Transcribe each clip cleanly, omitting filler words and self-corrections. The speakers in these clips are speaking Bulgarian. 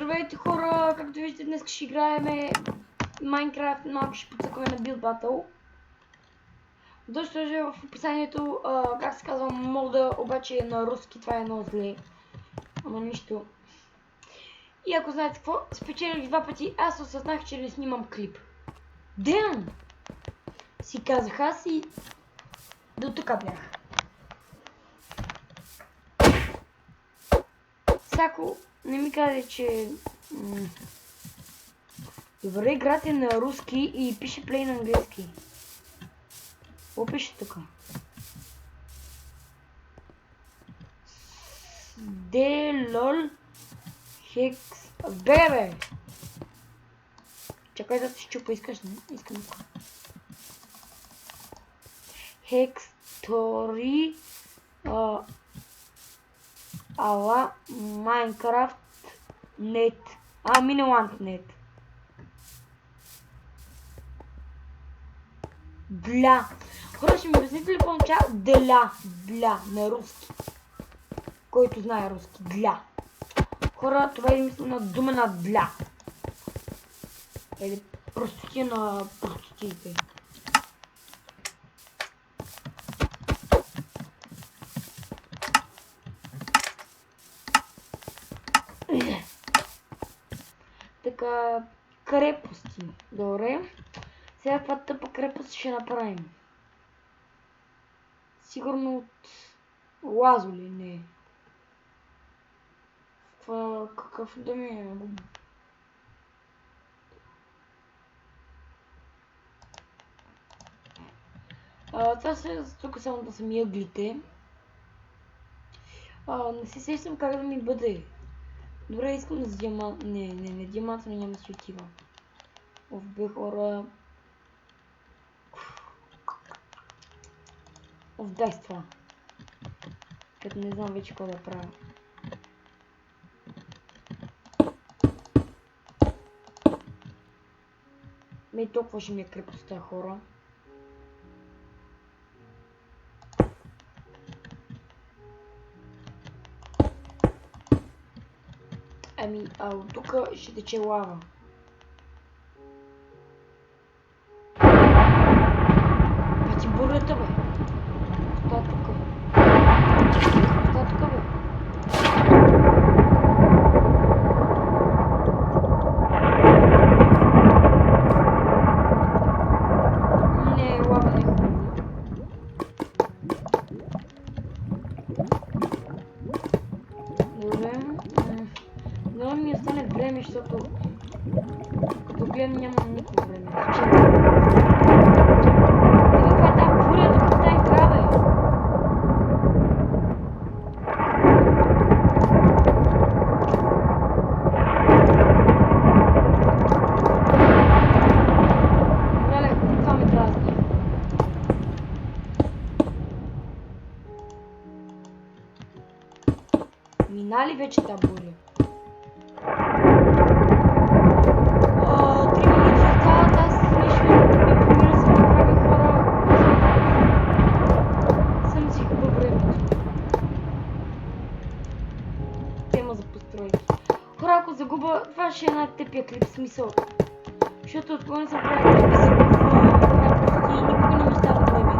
Здравейте хора, както виждате днес ще играем Майнкрафт, малко ще подсъкваме на Build Battle. Доста е в описанието, как се казва, мода, обаче е на руски, това е много зле. Ама нищо. И ако знаете какво, спечелих 2 пъти, аз осъзнах, че не снимам клип. Ден! Си казах аз и до тук бях. Всяко не ми каза, че... Добре, играта е на руски и пише плей на английски. Какво пише тук? Делол хекс... Бебе! Чакай да се чупа, искаш, не? Искам тук. Хекстори... Ала Майнкрафт нет. Миналант нет. Бля. Хора, ще ми обясните ли какво означава для? Бля на руски. Който знае руски. Бля. Хора, това е измислена дума на бля. Или простотия на простотиите. Така, крепости. Добре. Сега това тъпа крепост ще направим. Сигурно от лазо ли? Не. Това какъв да ми е? Това са тук само да са ми ъглите. Не се сещам как да ми бъде. Добре, искам да диамант... Не, диамант не няма си отива. Бе хора... Дай с това. Като не знам вече какво да правя. Ме толкова ще ми е крепостта, хора. От тук ще тече лава. Това ти бурята, бе. Оста тук. Оста тук, бе. Не, лава не е хубаво. Добре. Но ми остане време, защото като гледам няма никакво време. Това е тази буря тук в тази игра, бе. Леле, това ме дразни. Мина ли вече тази буря? Хора, ако загуба, това ще е най-тъпия клип, смисъл. Защото от кога не съм правил клипи си и никога не ми става време.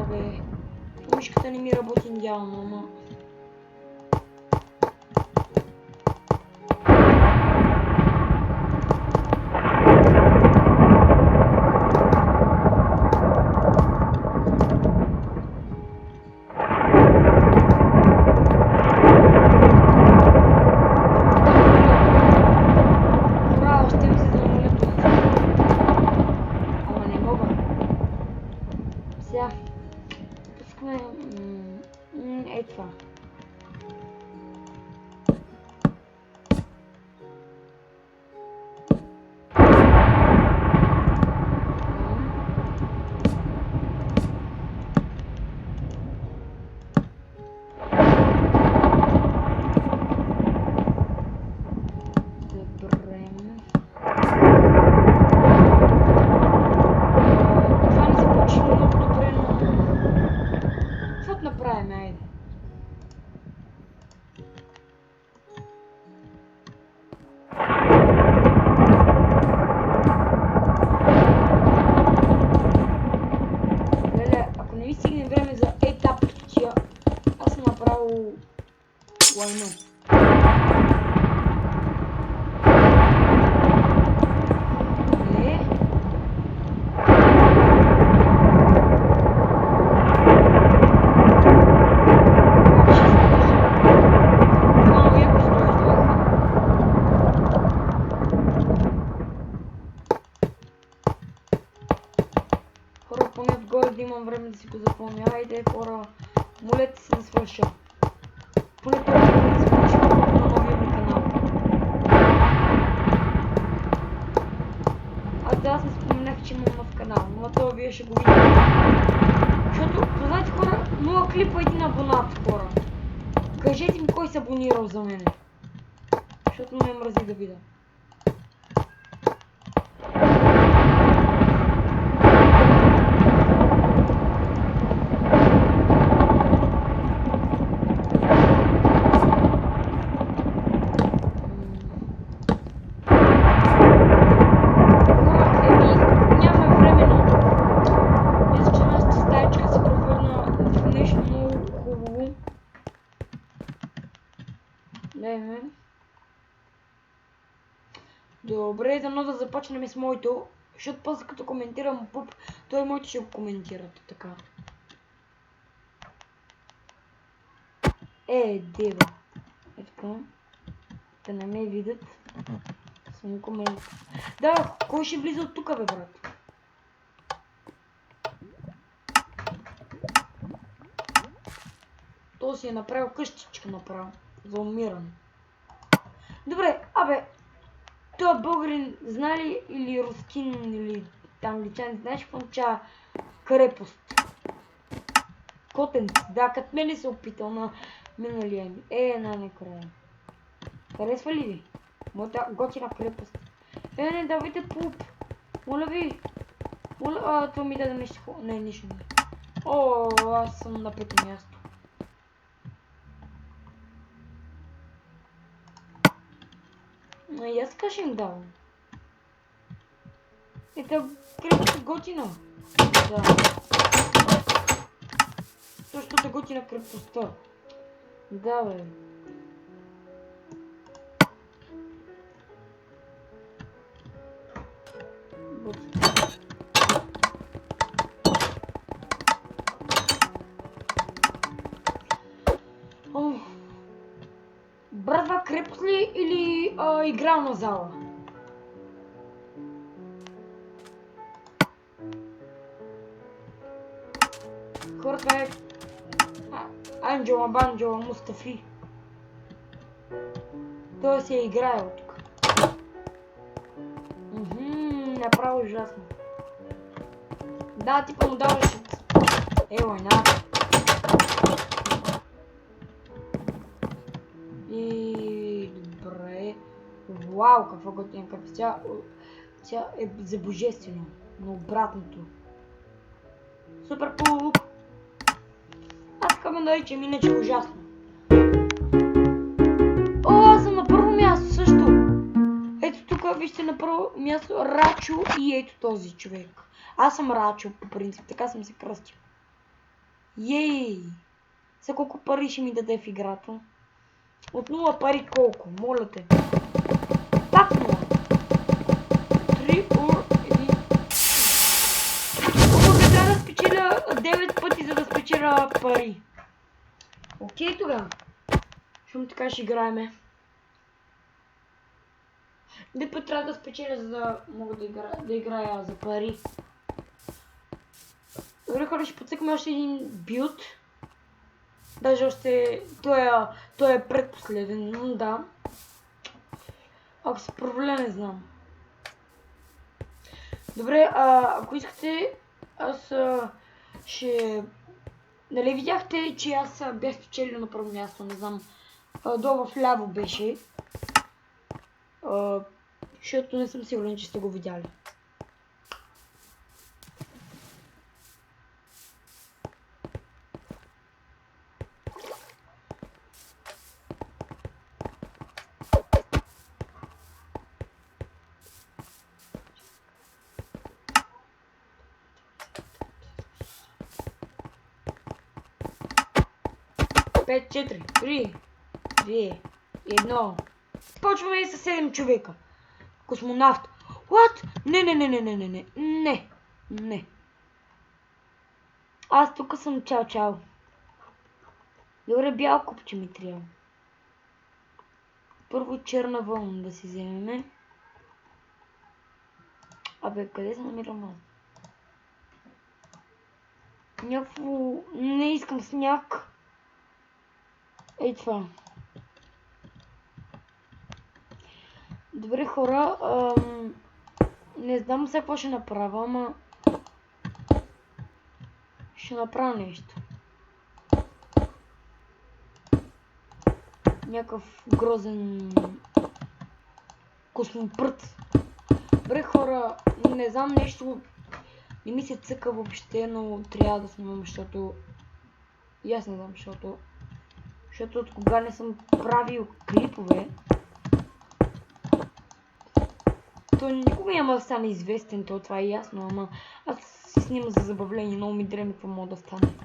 Абе, мишката не ми работи идеално, ама... Сега, пускаме ей това. Лайно. Хора, поне отгоре да имам време да си го запомня. Хайде, хора, молете се да свърша. Поне това да се свърши на новия ми канал. Аз не споменах, че имам нов канал, но това вие ще го видите. Защото, знаете хора, 0 клипа, 1 абонат, хора. Кажете ми кой се абонирал за мене. Защото ме мрази да видя. Добре, дано да започнем с моето, защото после като коментирам пуп, той моето ще го коментират, така. Дева. Така. Да не ме видят. Съм коментирал. Да, кой ще влиза от тук, бе, брат? То си е направил къщичка направо. За умиране. Добре, той българин знали или рускин или англичан, знаеш какво означава крепост? Котенци, да, като мене се опитал на миналия ми. Накрая. Харесва ли ви? Моята готина крепост. Не давайте пуп. Моля ви. Моля, това ми даде нещо. Не, нищо не. Аз съм на пето място. И аз така ще им давам. Ето, крепост готина. Да. Същото е готина крепостта. Да, бе. Братва, крепост ли или игрална зала? Хората е Анджела, Банджела, Мустафи. Той се е играел тук. Направо ужасно. Да, типа му даваш шит. Война. И добре. Вау, какво готина крепост. Тя е за божествено. Но обратното. Супер пуп. Аз искам да речем, иначе е ужасно. Аз съм на първо място също. Ето тук вижте на първо място Рачо и ето този човек. Аз съм Рачо по принцип, така съм се кръстил. Ей! За колко пари ще ми даде в играта? От 0 пари колко? Моля те. Пак 0. 3 трябва да спечеля 9 пъти, за да спечеля пари. Окей тогава. Щом така ще играеме. Де път трябва да спечеля, за да мога да играя за пари. Добре, хора, ще подсекаме още един билд. Даже още... Той е предпоследен, но да. Ако се проваля, не знам. Добре, ако искате, аз ще... Нали видяхте, че аз бях спечелил на първо място, не знам. Долу в ляво беше. Защото не съм сигурен, че сте го видяли. Пет, 4, 3, 2, 1. Почваме с 7 човека. Космонавт. What? Не. Аз тук съм чао. Добре, бял купче ми трябва. Първо черна вълна да си вземеме. Абе, къде се намирам аз? Някакво... Не искам сняг. Ей това. Добре, хора. Не знам сега какво ще направя, ама... Ще направя нещо. Някакъв грозен... космопрът. Добре, хора, не знам нещо... Не ми се цъка въобще, но трябва да снимам, защото... И аз не знам, защото от кога не съм правил клипове, то никога няма да стане известен, то това е ясно, ама аз си снимам за забавление, много ми дреме какво мога да стане.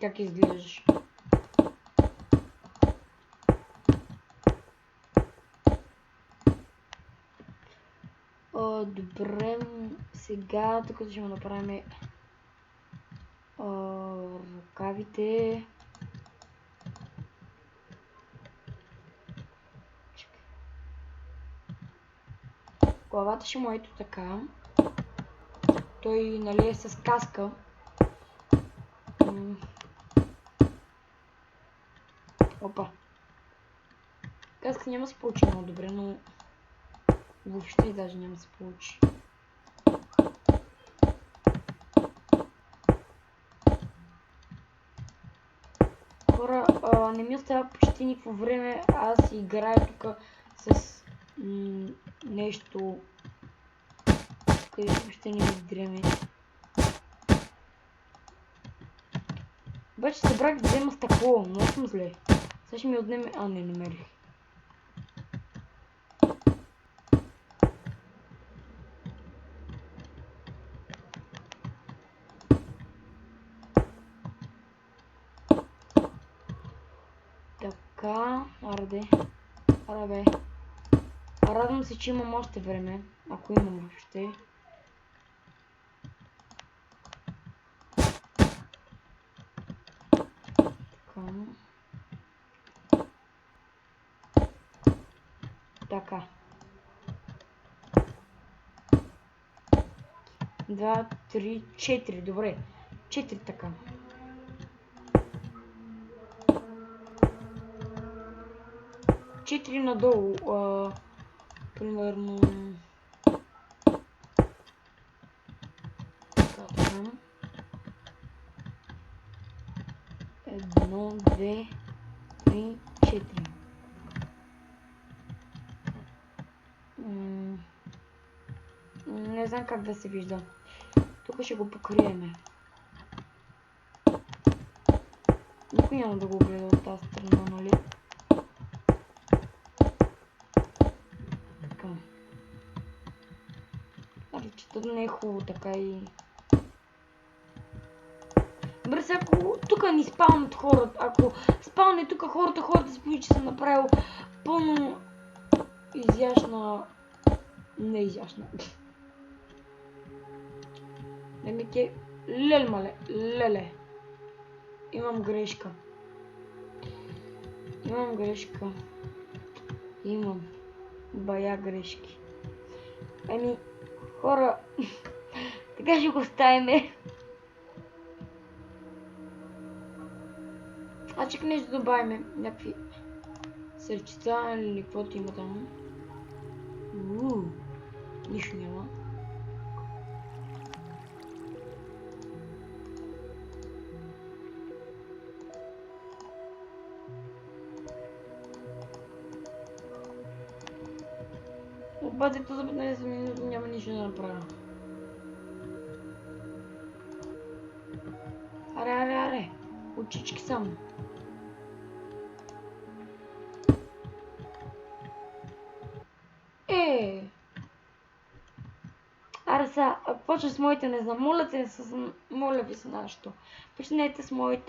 Как изглеждаш? Добре, сега тук ще му направим ръкавите. Главата ще му ето така. Той, нали, е с каска. Опа. Каска няма се получи много добре, но въобще даже няма се получи. Хора, не ми остава почти никакво време. Аз играя тук с нещо, където въобще не ми дреме. Обаче събрах да взема стъкло, но съм зле. Сега ще ми отнеме... не намерих. Така, аре, радвам се, че имам още време, ако имам още. Така. 2, 3, 4, добре. 4 така. Четири надолу, примерно... Така. 1, 2, 3, 4. Не знам как да се вижда. Тук ще го покриеме. Никой няма да го гледа от тази страна, нали? Така. Че не е хубаво така и... Добре, сега ако тук ни спалнат хората, ако спалне тук хората се пови, че съм направил пълно изящна... Не изящна. Немике... Леле. Имам грешка. Имам бая грешки. Ами, хора, така ще го оставиме. Чакай нещо да добавим. Някакви сърчица или каквото има там. Нищо няма. Обадето за 15 минути няма нищо да направя. Аре. Очички само. почва с моите, не знам, моля ви се нещо. Почнете с моя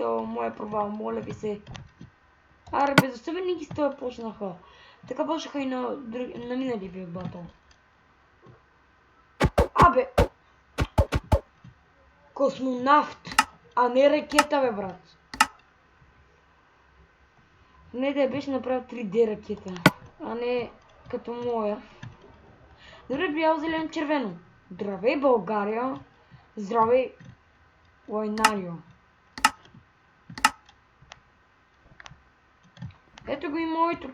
провал, моля ви се. Аре, безосъбени с това почнаха. Така почнаха и на минали ви батъл. Абе! Космонавт, а не ракета, бе, брат. Не да я беше направил 3D ракета, а не като моя. Добре, бял, зелен, червено. Здравей, България. Здравей, Лайнарио. Ето го и моето.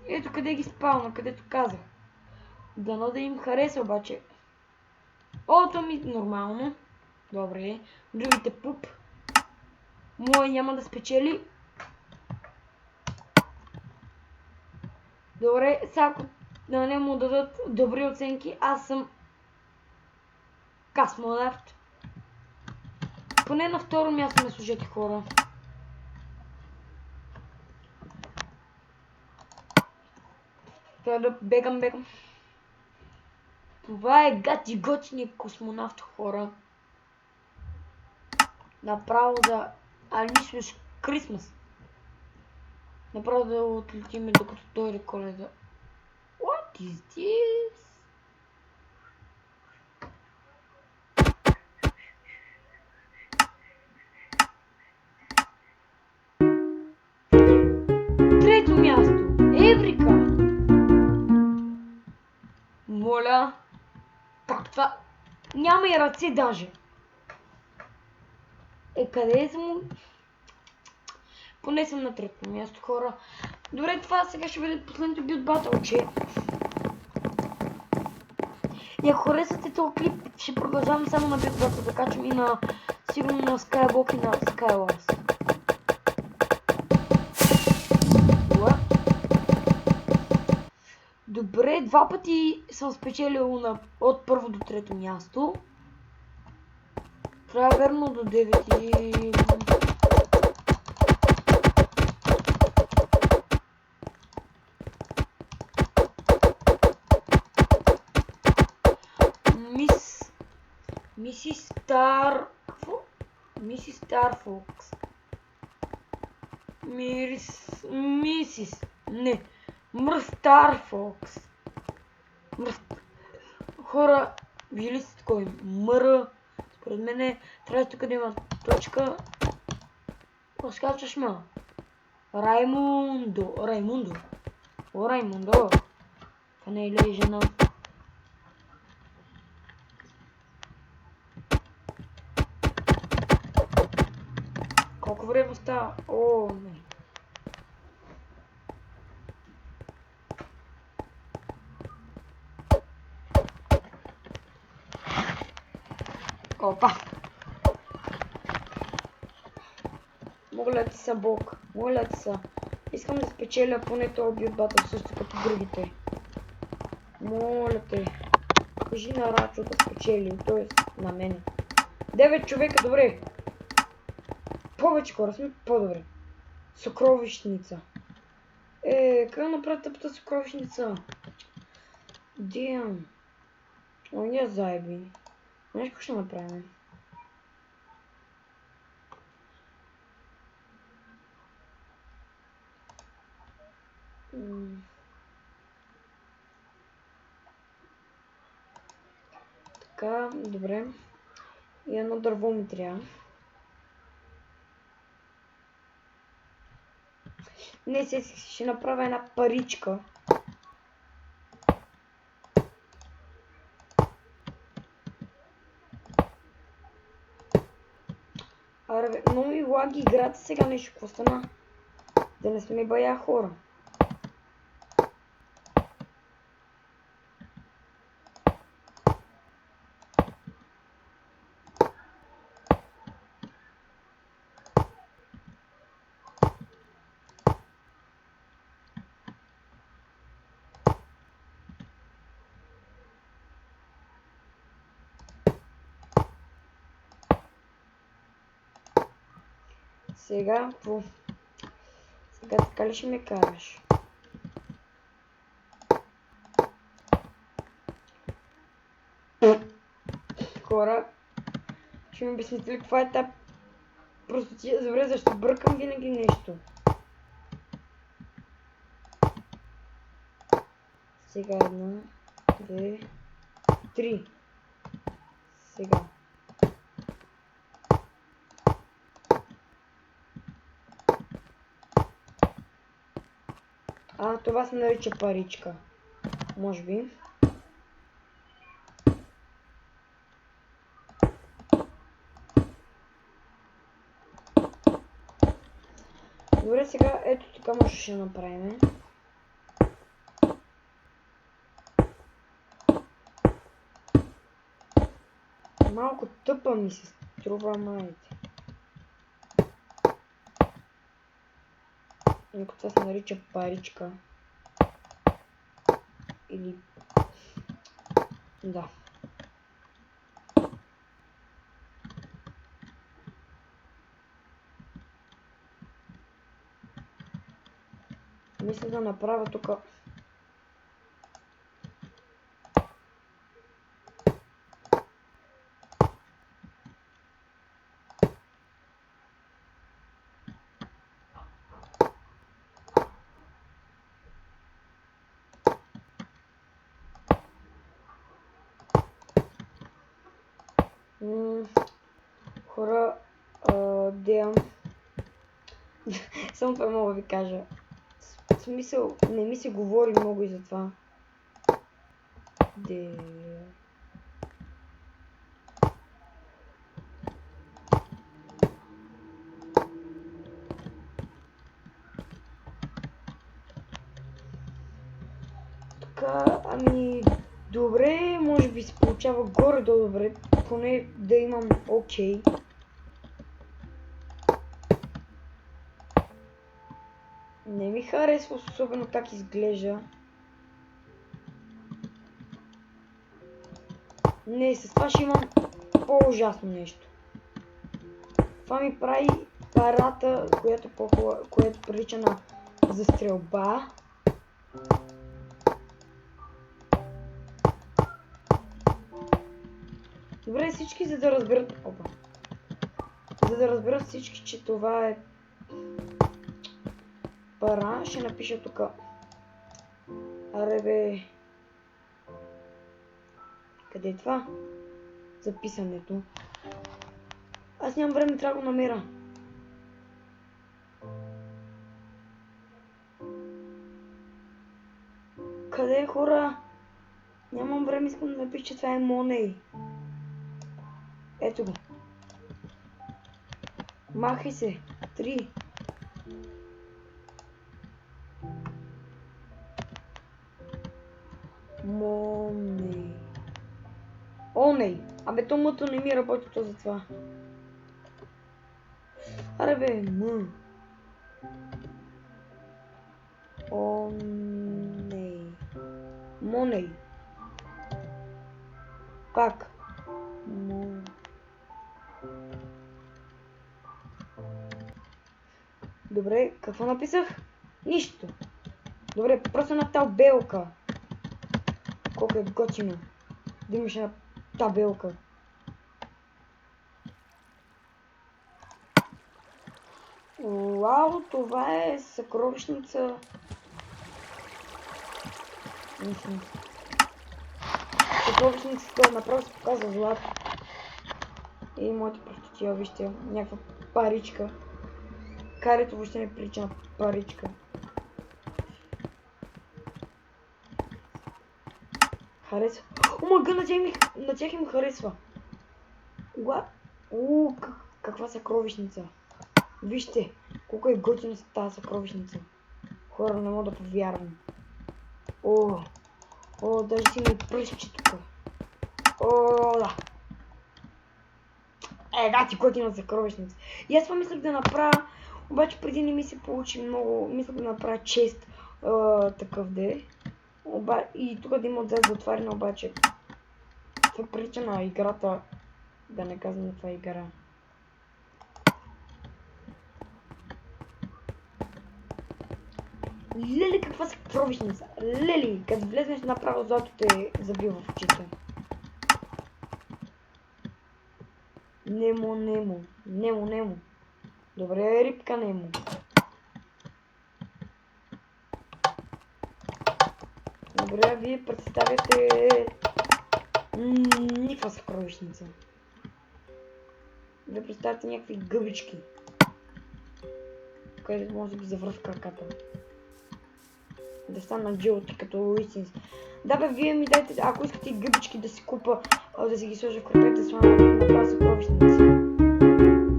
Ето къде ги спална, където казах. Дано да им хареса обаче. О, то ми нормално. Добре. Другите пуп. Мой няма да спечели. Добре, сега ако да не му дадат добри оценки, аз съм космонавт. Поне на второ място ме служете, хора. Трябва да бегам. Това е готиния космонавт, хора. Направо за Алисуш Крисмас. Направо да отлетиме докато дойде Коледа. What is this? Трето място. Еврика. Моля. Как това? Няма и ръце даже. Къде съм? Поне съм на трето място, хора. Добре, това сега ще бъде последното билд батъл, че... И ако харесвате този клип, ще продължавам само на билд батъл, да качвам и на... сигурно на Skyblock и на Skywars. Добре, два пъти съм спечелил от първо до трето място. Трябва верно до 9 и... Мисис Стар Фокс. Стар Фокс. Хора, вие ли сте такой? Според мен трябва тук да има точка. Скачаш ма. Раймундо. Това не е ли жена? Колко време става? О, не. Опа! Моля ти са, Бог. Моля ти са. Искам да спечеля поне този билд батъл също като другите. Моля те. Кажи на Рачо да спечели, т.е. на мене. 9 човека, добре. Повече хора сме, по-добре. Съкровищница. Как направя тъпата съкровищница? Damn. О, ние заеби. Знаеш какво ще направим? Така, добре. И едно дърво ми трябва. Не, ще направя една паричка. Аре, много ми лаги играта сега, нещо какво стана. Да не сме бая хора. Сега така ли ще ме караш? хора. Ще ми обясните ли каква е тази простотия? Добре, защо бъркам винаги нещо? Сега 1, 2, 3. Сега. Това се нарича паричка. Може би. Добре, сега ето така може ще направим. Малко тъпа ми се струва, майите. Ако това се нарича паричка. Или... Да. Мисля да направя тук... Хора, деям. Само това мога да ви кажа. В смисъл, не ми се говори много и за това. Така, ами... Добре, може би се получава горе-долу добре, поне да имам окей. Не ми харесва особено как изглежда. Не, с това ще имам по-ужасно нещо. Това ми прави парата, която прилича на за стрелба. Добре, всички за да разберат... Опа. За да разберат всички, че това е пара, ще напиша тук. Аре бе... Къде е това? Записането. Аз нямам време, трябва да го намеря. Къде е, хора? Нямам време, искам да напиша, че това е Money. Ето го. Махай се. 3. Money. Оней. Абе, то мъто не ми работи то за това. Аре бе, Оней. Моней. Как? Добре, какво написах? Нищо. Добре, просто една табелка. Колко е готино да имаш една табелка. Вау, това е съкровищница. Съкровищницата направо се показва злато. И моите простотия, вижте, някаква паричка. Карето въобще не прилича на паричка. Харесва. Омага, на тях им харесва. What? Каква съкровищница. Вижте, колко е готина тази съкровищница. Хора, не мога да повярвам. Даже си ми пръщи тук. Да. Да ти готина съкровищница. И аз това мислях да направя, обаче преди не ми се получи много. Мислях да направя чест такъв де. И тук да има отзад затваряне, обаче това прилича на играта, да не казвам на това игра. Лели, каква съкровищница! Лели, като влезнеш направо злато те забива в очите. Немо, Немо. Немо, Немо. Добре, рибка Немо. Добре, вие представяте никаква съкровищница. Вие представяте някакви гъбички, където може да ги завръв краката. Да стана джилти като истински. Да бе, вие ми дайте, ако искате и гъбички да си купа, да си ги сложа в краката, да сме направя съкровищница.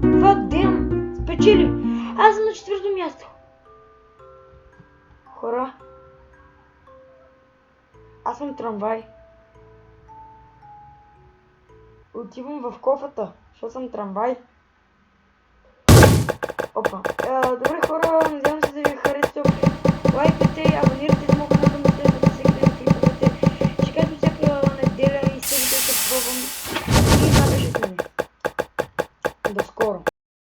Това дем! Спечели! Аз съм на 4-то място. Хора. Аз съм трамвай. Отивам в кофата, защото съм трамвай. Опа. Добре хора,